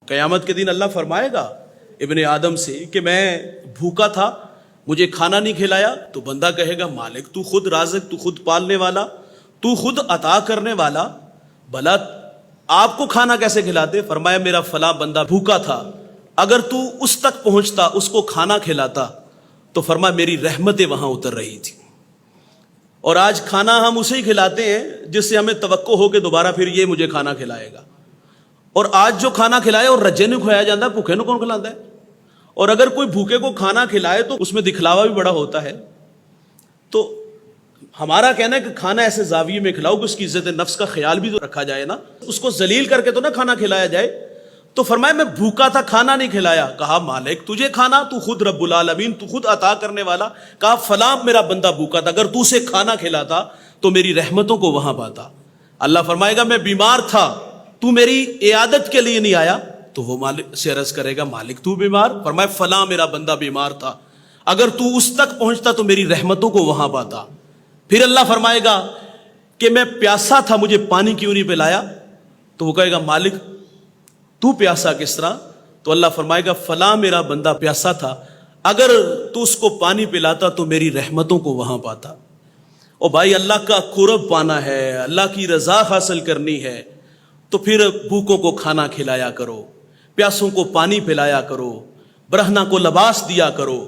قیامت کے دن اللہ فرمائے گا ابن آدم سے کہ میں بھوکا تھا، مجھے کھانا نہیں کھلایا، تو بندہ کہے گا مالک تو خود رازق، تو خود پالنے والا، تو خود عطا کرنے والا، بھلا آپ کو کھانا کیسے کھلاتے؟ فرمایا میرا فلاں بندہ بھوکا تھا، اگر تو اس تک پہنچتا، اس کو کھانا کھلاتا، تو فرمایا میری رحمتیں وہاں اتر رہی تھی۔ اور آج کھانا ہم اسے ہی کھلاتے ہیں جس سے ہمیں توقع ہو کہ دوبارہ پھر یہ مجھے کھانا کھلائے گا، اور آج جو کھانا کھلائے اور رجے نہیں کھلایا جاتا ہے، بھوکے نو کون کھلاتا ہے؟ اور اگر کوئی بھوکے کو کھانا کھلائے تو اس میں دکھلاوا بھی بڑا ہوتا ہے۔ تو ہمارا کہنا ہے کہ کھانا ایسے زاویے میں کھلاؤ کہ اس کی عزت نفس کا خیال بھی تو رکھا جائے نا، اس کو ذلیل کر کے تو نہ کھانا کھلایا جائے۔ تو فرمایا میں بھوکا تھا، کھانا نہیں کھلایا، کہا مالک تجھے کھانا، تو خود رب العالمین، تو خود عطا کرنے والا، کہا فلاں میرا بندہ بھوکا تھا، اگر تو اسے کھانا کھلاتا تو میری رحمتوں کو وہاں پاتا۔ اللہ فرمائے گا میں بیمار تھا، تو میری عیادت کے لیے نہیں آیا، تو وہ مالک سے عرض کرے گا مالک تو بیمار؟ فرمایا فلاں میرا بندہ بیمار تھا، اگر تو اس تک پہنچتا تو میری رحمتوں کو وہاں پاتا۔ پھر اللہ فرمائے گا کہ میں پیاسا تھا، مجھے پانی کیوں نہیں پلایا؟ تو وہ کہے گا مالک تو پیاسا کس طرح؟ تو اللہ فرمائے گا فلاں میرا بندہ پیاسا تھا، اگر تو اس کو پانی پلاتا تو میری رحمتوں کو وہاں پاتا۔ اور بھائی اللہ کا قرب پانا ہے، اللہ کی رضا حاصل کرنی ہے، تو پھر بھوکوں کو کھانا کھلایا کرو، پیاسوں کو پانی پلایا کرو، برہنہ کو لباس دیا کرو،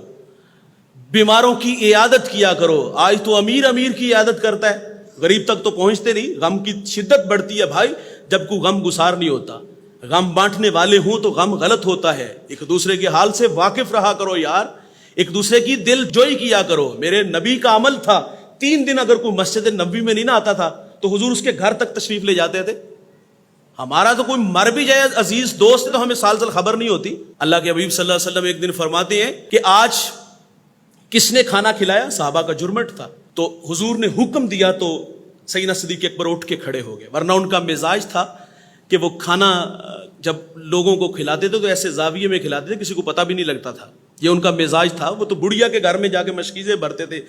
بیماروں کی عیادت کیا کرو۔ آج تو امیر کی عیادت کرتا ہے، غریب تک تو پہنچتے نہیں۔ غم کی شدت بڑھتی ہے بھائی جب کوئی غم گسار نہیں ہوتا، غم بانٹنے والے ہوں تو غم غلط ہوتا ہے۔ ایک دوسرے کے حال سے واقف رہا کرو یار، ایک دوسرے کی دل جوئی کیا کرو۔ میرے نبی کا عمل تھا، 3 دن اگر کوئی مسجد نبوی میں نہیں نہ آتا تھا تو حضور اس کے گھر تک تشریف لے جاتے تھے۔ ہمارا تو کوئی مر بھی جائے عزیز دوست ہے تو ہمیں سال خبر نہیں ہوتی۔ اللہ کے حبیب صلی اللہ علیہ وسلم ایک دن فرماتے ہیں کہ آج کس نے کھانا کھلایا؟ صحابہ کا جرمٹ تھا، تو حضور نے حکم دیا تو سیدنا صدیق اکبر اٹھ کے کھڑے ہو گئے، ورنہ ان کا مزاج تھا کہ وہ کھانا جب لوگوں کو کھلاتے تھے تو ایسے زاویے میں کھلاتے تھے کسی کو پتہ بھی نہیں لگتا تھا، یہ ان کا مزاج تھا۔ وہ تو بڑھیا کے گھر میں جا کے مشکیزیں بھرتے تھے،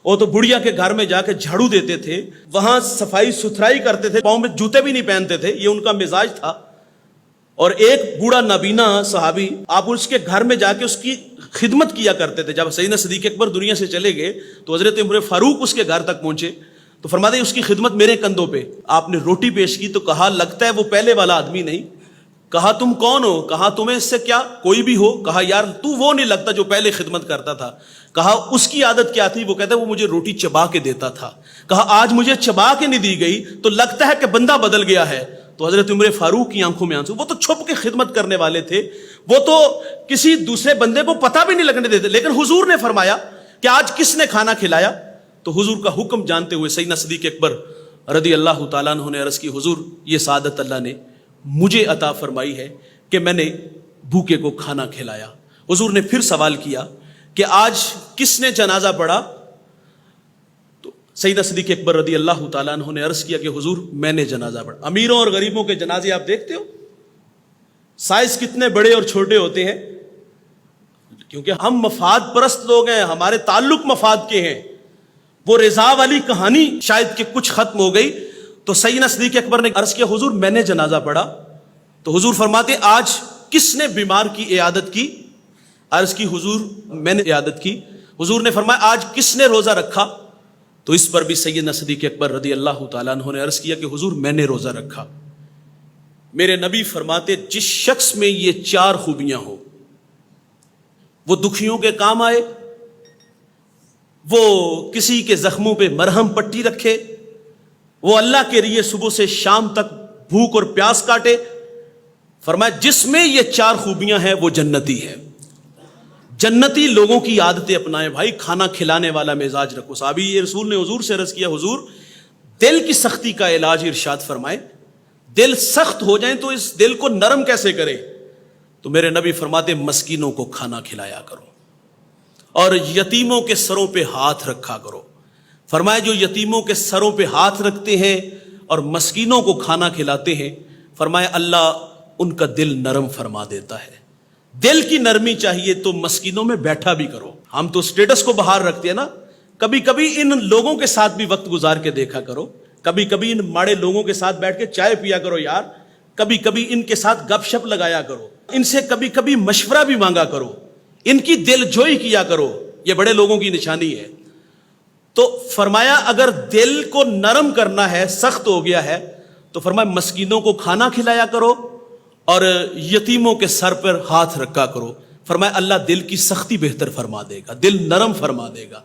وہ تو بڑھیا کے گھر میں جا کے جھاڑو دیتے تھے، وہاں صفائی ستھرائی کرتے تھے، پاؤں میں جوتے بھی نہیں پہنتے تھے، یہ ان کا مزاج تھا۔ اور ایک بوڑھا نابینا صحابی، آپ اس کے گھر میں جا کے اس کی خدمت کیا کرتے تھے۔ جب سیدنا صدیق اکبر دنیا سے چلے گئے تو حضرت عمر فاروق اس کے گھر تک پہنچے تو فرماتے ہیں اس کی خدمت میرے کندھوں پہ۔ آپ نے روٹی پیش کی تو کہا لگتا ہے وہ پہلے والا آدمی نہیں۔ کہا تم کون ہو؟ کہا تمہیں اس سے کیا، کوئی بھی ہو؟ کہا یار تو وہ نہیں لگتا جو پہلے خدمت کرتا تھا۔ کہا اس کی عادت کیا تھی؟ وہ کہتا ہے وہ مجھے روٹی چبا کے دیتا تھا۔ کہا آج مجھے چبا کے نہیں دی گئی تو لگتا ہے کہ بندہ بدل گیا ہے۔ تو حضرت عمر فاروق کی آنکھوں میں آنسو، وہ تو چھپ کے خدمت کرنے والے تھے، وہ تو کسی دوسرے بندے کو پتہ بھی نہیں لگنے دیتے، لیکن حضور نے فرمایا کہ آج کس نے کھانا کھلایا؟ تو حضور کا حکم جانتے ہوئے سیدنا صدیق اکبر رضی اللہ تعالیٰ عنہ نے عرض کی حضور یہ سعادت اللہ نے مجھے عطا فرمائی ہے کہ میں نے بھوکے کو کھانا کھلایا۔ حضور نے پھر سوال کیا کہ آج کس نے جنازہ پڑھا؟ تو سیدنا صدیق اکبر رضی اللہ تعالیٰ عنہ نے عرض کیا کہ حضور میں نے جنازہ پڑھا۔ امیروں اور غریبوں کے جنازے آپ دیکھتے ہو سائز کتنے بڑے اور چھوٹے ہوتے ہیں، کیونکہ ہم مفاد پرست لوگ ہیں، ہمارے تعلق مفاد کے ہیں۔ وہ رضا والی کہانی شاید کہ کچھ ختم ہو گئی تو سیدنا صدیق اکبر نے عرض کیا حضور میں نے جنازہ پڑھا۔ تو حضور فرماتے آج کس نے بیمار کی عیادت کی؟ عرض کی حضور میں نے عیادت کی۔ حضور نے فرمایا آج کس نے روزہ رکھا؟ تو اس پر بھی سیدنا صدیق اکبر رضی اللہ تعالیٰ عنہ نے عرض کیا کہ حضور میں نے روزہ رکھا۔ میرے نبی فرماتے جس شخص میں یہ 4 خوبیاں ہوں، وہ دکھیوں کے کام آئے، وہ کسی کے زخموں پہ مرہم پٹی رکھے، وہ اللہ کے لیے صبح سے شام تک بھوک اور پیاس کاٹے، فرمایا جس میں یہ 4 خوبیاں ہیں وہ جنتی ہے۔ جنتی لوگوں کی عادتیں اپنائیں بھائی، کھانا کھلانے والا مزاج رکھو۔ صحابی رسول نے حضور سے عرض کیا حضور دل کی سختی کا علاج ارشاد فرمائے، دل سخت ہو جائیں تو اس دل کو نرم کیسے کرے؟ تو میرے نبی فرماتے مسکینوں کو کھانا کھلایا کرو اور یتیموں کے سروں پہ ہاتھ رکھا کرو۔ فرمایا جو یتیموں کے سروں پہ ہاتھ رکھتے ہیں اور مسکینوں کو کھانا کھلاتے ہیں، فرمایا اللہ ان کا دل نرم فرما دیتا ہے۔ دل کی نرمی چاہیے تو مسکینوں میں بیٹھا بھی کرو۔ ہم تو سٹیٹس کو باہر رکھتے ہیں نا، کبھی کبھی ان لوگوں کے ساتھ بھی وقت گزار کے دیکھا کرو، کبھی کبھی ان ماڑے لوگوں کے ساتھ بیٹھ کے چائے پیا کرو یار، کبھی کبھی ان کے ساتھ گپ شپ لگایا کرو۔ ان سے کبھی کبھی مشورہ بھی مانگا کرو، ان کی دل جوئی کیا کرو، یہ بڑے لوگوں کی نشانی ہے۔ تو فرمایا اگر دل کو نرم کرنا ہے، سخت ہو گیا ہے، تو فرمایا مسکینوں کو کھانا کھلایا کرو اور یتیموں کے سر پر ہاتھ رکھا کرو۔ فرمایا اللہ دل کی سختی بہتر فرما دے گا، دل نرم فرما دے گا۔